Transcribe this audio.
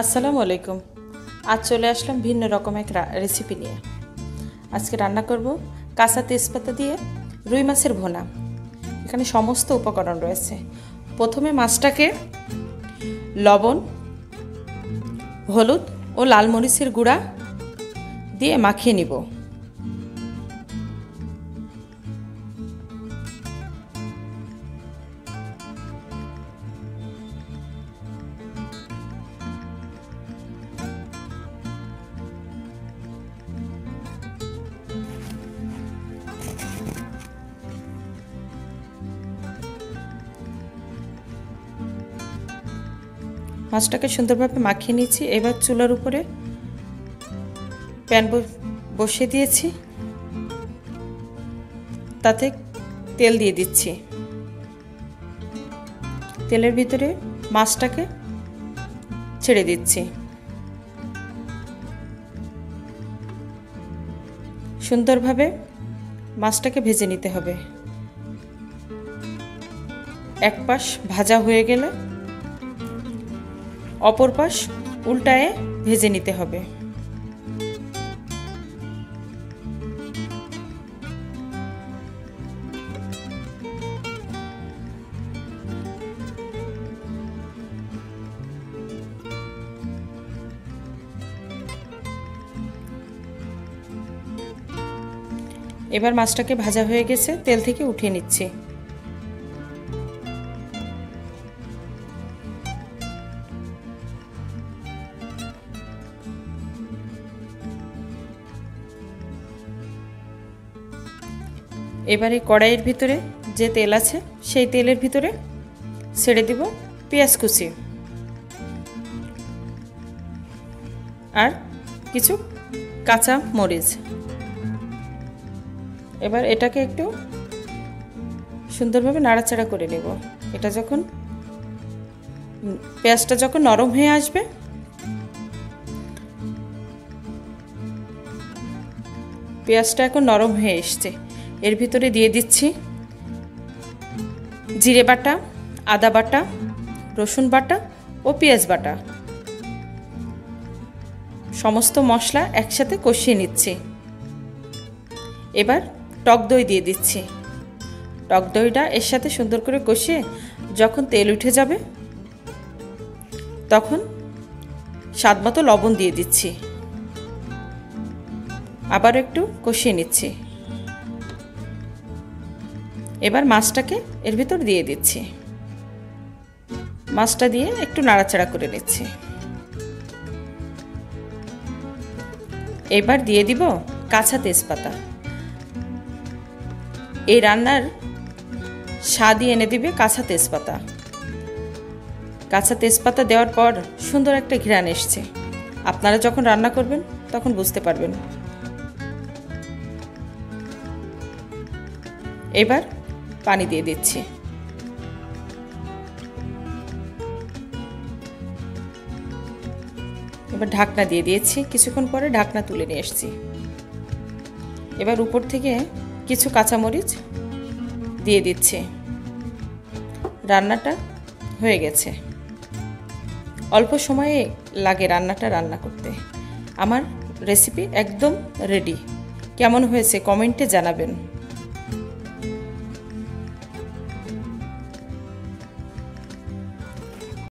আসসালামু আলাইকুম। আজ চলে আসলাম ভিন্ন রকম এক রেসিপি নিয়ে। আজকে রান্না করব কাঁচা তেজপাতা দিয়ে রুই মাছের ভুনা। এখানে সমস্ত উপকরণ রয়েছে। প্রথমে মাছটাকে লবণ, হলুদ ও লাল মরিচের গুঁড়া দিয়ে মাখিয়ে নিব। মাছটাকে সুন্দরভাবে মাখিয়ে নিয়েছি। এবার চুলার উপরে প্যান বসিয়ে দিয়েছি, তাতে তেল দিয়ে দিচ্ছি। তেলের ভিতরে মাছটাকে ছেড়ে দিচ্ছি। সুন্দরভাবে মাছটাকে ভেজে নিতে হবে। এক পাশ ভাজা হয়ে গেলে অপর পাশ উল্টায়ে ভেজে নিতে হবে। এবার মাছটাকে ভাজা হয়ে গেছে, তেল থেকে উঠিয়ে নিচ্ছি। এবারে কড়াইয়ের ভিতরে যে তেল আছে সেই তেলের ভিতরে ছেড়ে দিব পেঁয়াজ কুচি আর কিছু কাঁচা মরিচ। এবার এটাকে একটু সুন্দরভাবে নাড়াচাড়া করে নেব। এটা যখন পেঁয়াজটা যখন নরম হয়ে আসবে, পেঁয়াজটা এখন নরম হয়ে এসছে, এর ভিতরে দিয়ে দিচ্ছি জিরে বাটা, আদা বাটা, রসুন বাটা ও পেঁয়াজ বাটা। সমস্ত মশলা একসাথে কষিয়ে নিচ্ছি। এবার টক দই দিয়ে দিচ্ছি। টক দইটা এর সাথে সুন্দর করে কষিয়ে যখন তেল উঠে যাবে তখন স্বাদমতো লবণ দিয়ে দিচ্ছি। আবার একটু কষিয়ে নিচ্ছি। এবার মাছটাকে এর ভিতর দিয়ে দিচ্ছি। মাছটা দিয়ে একটু নাড়াচাড়া করে নিচ্ছি। এবার দিয়ে দিব কাঁচা তেজপাতা। এই রান্নার স্বাদই এনে দিবে কাঁচা তেজপাতা। কাঁচা তেজপাতা দেওয়ার পর সুন্দর একটা ঘ্রাণ এসছে। আপনারা যখন রান্না করবেন তখন বুঝতে পারবেন। এবার পানি দিয়ে দিচ্ছি। এবার ঢাকনা দিয়ে দিয়েছি। কিছুক্ষণ পরে ঢাকনা তুলে নিয়ে এসেছি। এবার উপর থেকে কিছু কাঁচামরিচ দিয়ে দিচ্ছি। রান্নাটা হয়ে গেছে। অল্প সময়ে লাগে রান্নাটা রান্না করতে। আমার রেসিপি একদম রেডি। কেমন হয়েছে কমেন্টে জানাবেন।